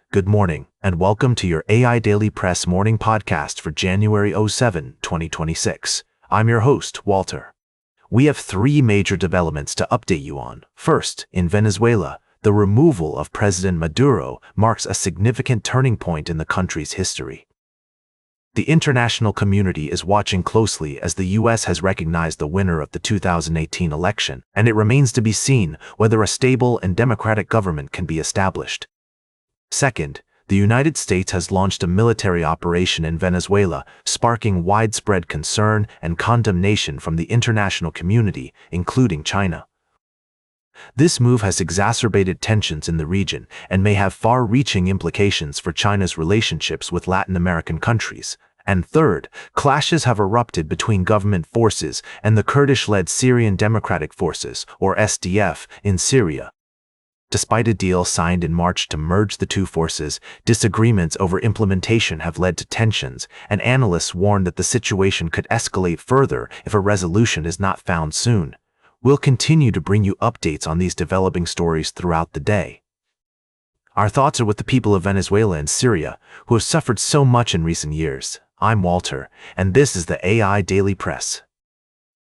Good morning, and welcome to your AIDailyPress morning podcast for January 7, 2026. I'm your host, Walter. We have three major developments to update you on. First, in Venezuela, the removal of President Maduro marks a significant turning point in the country's history. The international community is watching closely as the U.S. has recognized the winner of the 2018 election, and it remains to be seen whether a stable and democratic government can be established. Second, the United States has launched a military operation in Venezuela, sparking widespread concern and condemnation from the international community, including China. This move has exacerbated tensions in the region and may have far-reaching implications for China's relationships with Latin American countries. And third, clashes have erupted between government forces and the Kurdish-led Syrian Democratic Forces, or SDF, in Syria. Despite a deal signed in March to merge the two forces, disagreements over implementation have led to tensions, and analysts warn that the situation could escalate further if a resolution is not found soon. We'll continue to bring you updates on these developing stories throughout the day. Our thoughts are with the people of Venezuela and Syria, who have suffered so much in recent years. I'm Walter, and this is the AI Daily Press.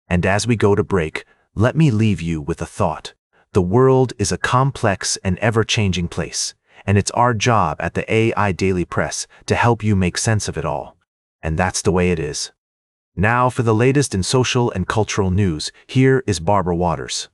And as we go to break, let me leave you with a thought. The world is a complex and ever-changing place, and it's our job at the AI Daily Press to help you make sense of it all. And that's the way it is. Now for the latest in social and cultural news, here is Barbara Waters.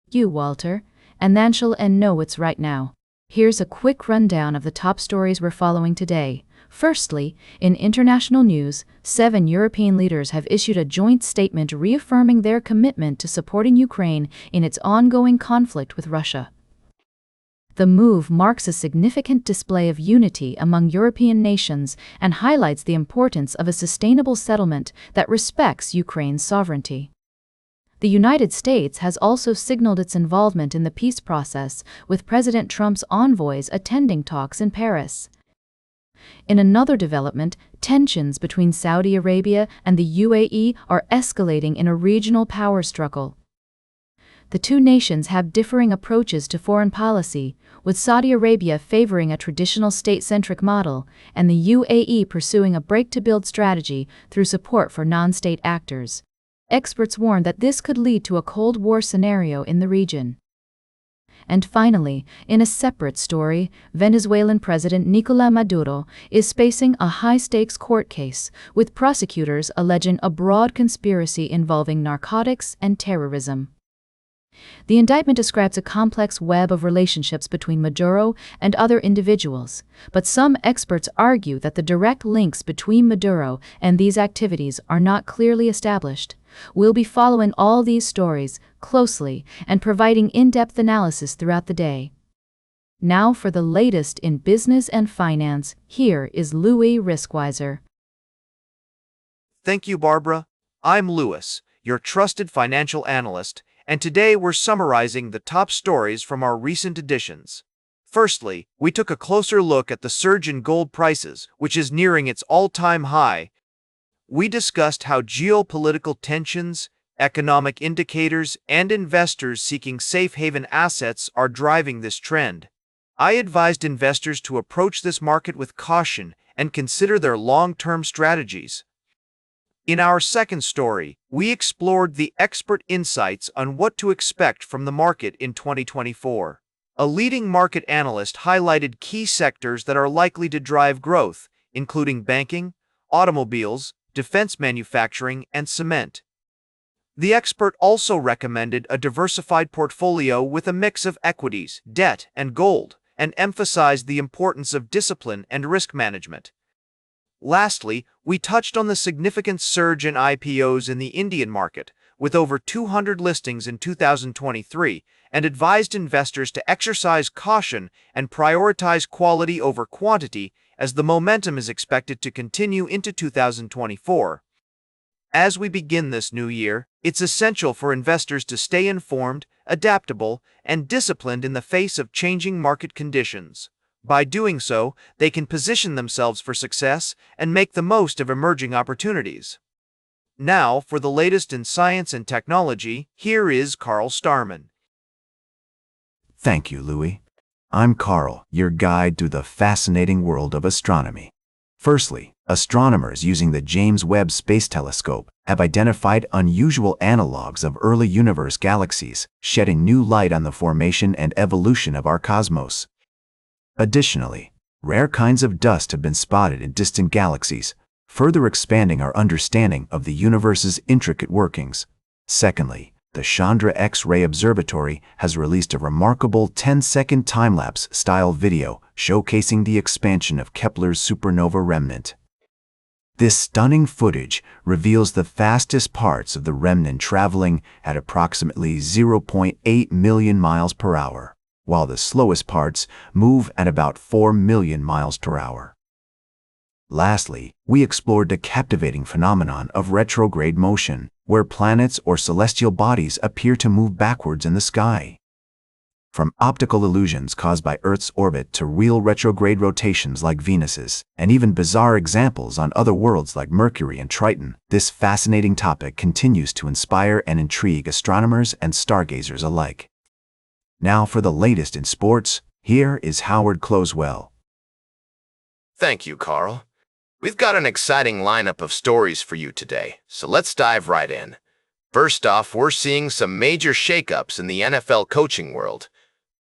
You, Walter, and then she'll know what's right now. Here's a quick rundown of the top stories we're following today. Firstly, in international news, 7 European leaders have issued a joint statement reaffirming their commitment to supporting Ukraine in its ongoing conflict with Russia. The move marks a significant display of unity among European nations and highlights the importance of a sustainable settlement that respects Ukraine's sovereignty. The United States has also signaled its involvement in the peace process, with President Trump's envoys attending talks in Paris. In another development, tensions between Saudi Arabia and the UAE are escalating in a regional power struggle. The two nations have differing approaches to foreign policy, with Saudi Arabia favoring a traditional state-centric model and the UAE pursuing a break-to-build strategy through support for non-state actors. Experts warn that this could lead to a Cold War scenario in the region. And finally, in a separate story, Venezuelan President Nicolás Maduro is facing a high-stakes court case, with prosecutors alleging a broad conspiracy involving narcotics and terrorism. The indictment describes a complex web of relationships between Maduro and other individuals, but some experts argue that the direct links between Maduro and these activities are not clearly established. We'll be following all these stories closely and providing in-depth analysis throughout the day. Now for the latest in business and finance, here is Louis Riskwiser. Thank you, Barbara. I'm Louis, your trusted financial analyst, and today we're summarizing the top stories from our recent editions. Firstly, we took a closer look at the surge in gold prices, which is nearing its all-time high. We discussed how geopolitical tensions, economic indicators, and investors seeking safe haven assets are driving this trend. I advised investors to approach this market with caution and consider their long-term strategies. In our second story, we explored the expert insights on what to expect from the market in 2024. A leading market analyst highlighted key sectors that are likely to drive growth, including banking, automobiles, defense manufacturing, and cement. The expert also recommended a diversified portfolio with a mix of equities, debt, and gold, and emphasized the importance of discipline and risk management. Lastly, we touched on the significant surge in IPOs in the Indian market, with over 200 listings in 2023, and advised investors to exercise caution and prioritize quality over quantity as the momentum is expected to continue into 2024. As we begin this new year, it's essential for investors to stay informed, adaptable, and disciplined in the face of changing market conditions. By doing so, they can position themselves for success and make the most of emerging opportunities. Now, for the latest in science and technology, here is Carl Starman. Thank you, Louis. I'm Carl, your guide through the fascinating world of astronomy. Firstly, astronomers using the James Webb Space Telescope have identified unusual analogs of early universe galaxies, shedding new light on the formation and evolution of our cosmos. Additionally, rare kinds of dust have been spotted in distant galaxies, further expanding our understanding of the universe's intricate workings. Secondly, the Chandra X-ray Observatory has released a remarkable 10-second time-lapse style video showcasing the expansion of Kepler's supernova remnant. This stunning footage reveals the fastest parts of the remnant traveling at approximately 0.8 million miles per hour, while the slowest parts move at about 4 million miles per hour. Lastly, we explored the captivating phenomenon of retrograde motion, where planets or celestial bodies appear to move backwards in the sky. From optical illusions caused by Earth's orbit to real retrograde rotations like Venus's, and even bizarre examples on other worlds like Mercury and Triton, this fascinating topic continues to inspire and intrigue astronomers and stargazers alike. Now for the latest in sports, here is Howard Closewell. Thank you, Carl. We've got an exciting lineup of stories for you today, so let's dive right in. First off, we're seeing some major shakeups in the NFL coaching world.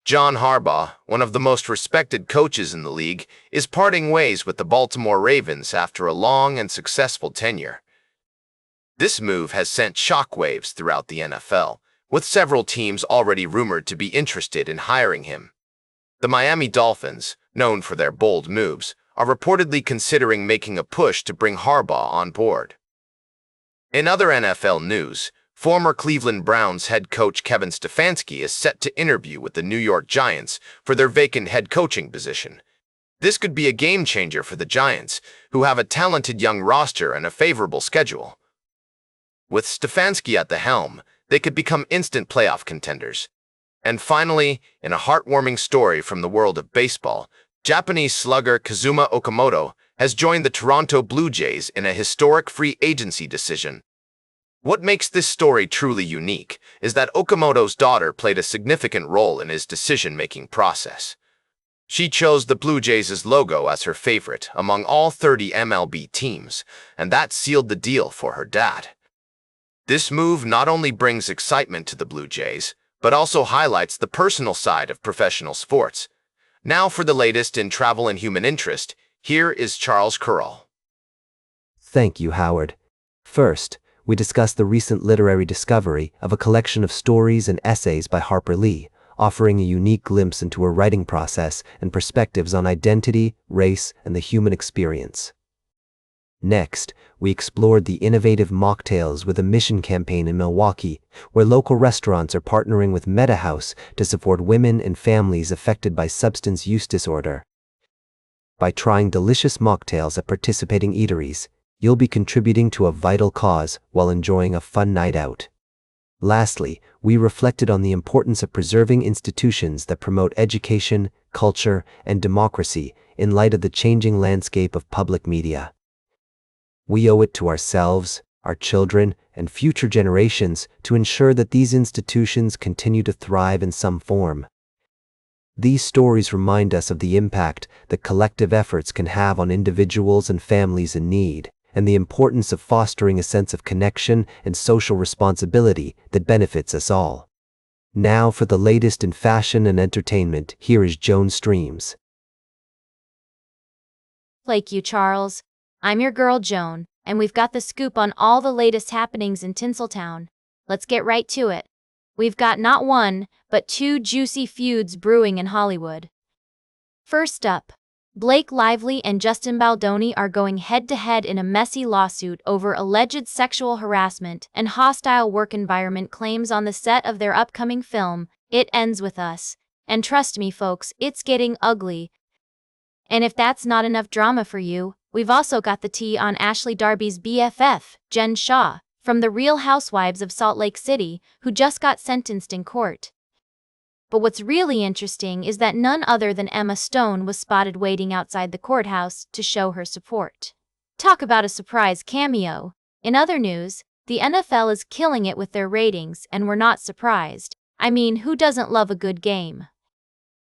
John Harbaugh, one of the most respected coaches in the league, is parting ways with the Baltimore Ravens after a long and successful tenure. This move has sent shockwaves throughout the NFL, with several teams already rumored to be interested in hiring him. The Miami Dolphins, known for their bold moves, are reportedly considering making a push to bring Harbaugh on board. In other NFL news, former Cleveland Browns head coach Kevin Stefanski is set to interview with the New York Giants for their vacant head coaching position. This could be a game-changer for the Giants, who have a talented young roster and a favorable schedule. With Stefanski at the helm, they could become instant playoff contenders. And finally, in a heartwarming story from the world of baseball, Japanese slugger Kazuma Okamoto has joined the Toronto Blue Jays in a historic free agency decision. What makes this story truly unique is that Okamoto's daughter played a significant role in his decision-making process. She chose the Blue Jays' logo as her favorite among all 30 MLB teams, and that sealed the deal for her dad. This move not only brings excitement to the Blue Jays, but also highlights the personal side of professional sports. Now for the latest in travel and human interest, here is Charles Curl. Thank you, Howard. First, we discuss the recent literary discovery of a collection of stories and essays by Harper Lee, offering a unique glimpse into her writing process and perspectives on identity, race, and the human experience. Next, we explored the innovative mocktails with a mission campaign in Milwaukee, where local restaurants are partnering with Meta House to support women and families affected by substance use disorder. By trying delicious mocktails at participating eateries, you'll be contributing to a vital cause while enjoying a fun night out. Lastly, we reflected on the importance of preserving institutions that promote education, culture, and democracy in light of the changing landscape of public media. We owe it to ourselves, our children, and future generations to ensure that these institutions continue to thrive in some form. These stories remind us of the impact that collective efforts can have on individuals and families in need, and the importance of fostering a sense of connection and social responsibility that benefits us all. Now for the latest in fashion and entertainment, here is Joan Streams. Thank you, Charles. I'm your girl Joan, and we've got the scoop on all the latest happenings in Tinseltown. Let's get right to it. We've got not one, but two juicy feuds brewing in Hollywood. First up, Blake Lively and Justin Baldoni are going head-to-head in a messy lawsuit over alleged sexual harassment and hostile work environment claims on the set of their upcoming film, It Ends With Us. And trust me, folks, it's getting ugly. And if that's not enough drama for you, we've also got the tea on Ashley Darby's BFF, Jen Shah, from the Real Housewives of Salt Lake City, who just got sentenced in court. But what's really interesting is that none other than Emma Stone was spotted waiting outside the courthouse to show her support. Talk about a surprise cameo. In other news, the NFL is killing it with their ratings, and we're not surprised. I mean, who doesn't love a good game?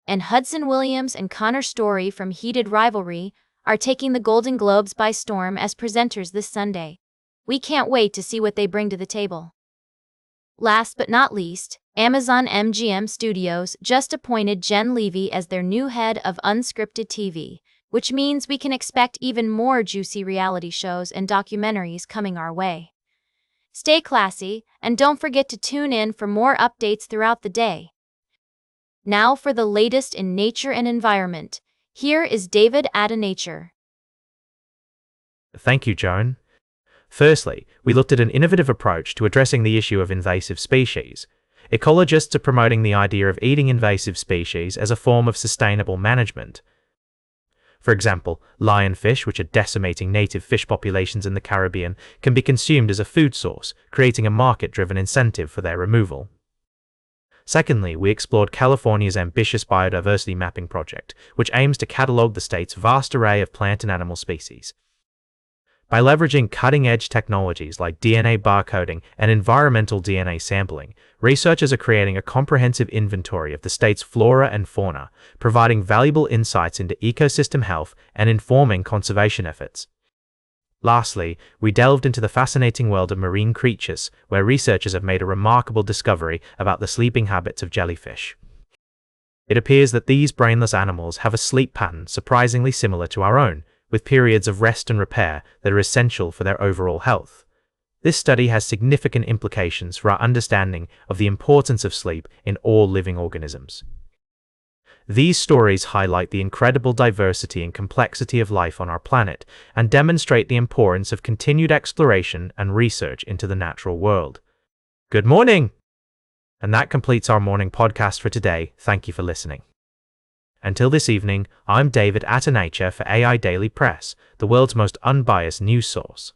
and Hudson Williams and Connor Story from Heated Rivalry are taking the Golden Globes by storm as presenters this Sunday. We can't wait to see what they bring to the table. Last but not least, Amazon MGM Studios just appointed Jen Levy as their new head of unscripted TV, which means we can expect even more juicy reality shows and documentaries coming our way. Stay classy, and don't forget to tune in for more updates throughout the day. Now for the latest in nature and environment, here is David at Nature. Thank you, Joan. Firstly, we looked at an innovative approach to addressing the issue of invasive species. Ecologists are promoting the idea of eating invasive species as a form of sustainable management. For example, lionfish, which are decimating native fish populations in the Caribbean, can be consumed as a food source, creating a market-driven incentive for their removal. Secondly, we explored California's ambitious biodiversity mapping project, which aims to catalogue the state's vast array of plant and animal species. By leveraging cutting-edge technologies like DNA barcoding and environmental DNA sampling, researchers are creating a comprehensive inventory of the state's flora and fauna, providing valuable insights into ecosystem health and informing conservation efforts. Lastly, we delved into the fascinating world of marine creatures, where researchers have made a remarkable discovery about the sleeping habits of jellyfish. It appears that these brainless animals have a sleep pattern surprisingly similar to our own, with periods of rest and repair that are essential for their overall health. This study has significant implications for our understanding of the importance of sleep in all living organisms. These stories highlight the incredible diversity and complexity of life on our planet and demonstrate the importance of continued exploration and research into the natural world. Good morning! And that completes our morning podcast for today. Thank you for listening. Until this evening, I'm David at Nature for AI Daily Press, the world's most unbiased news source.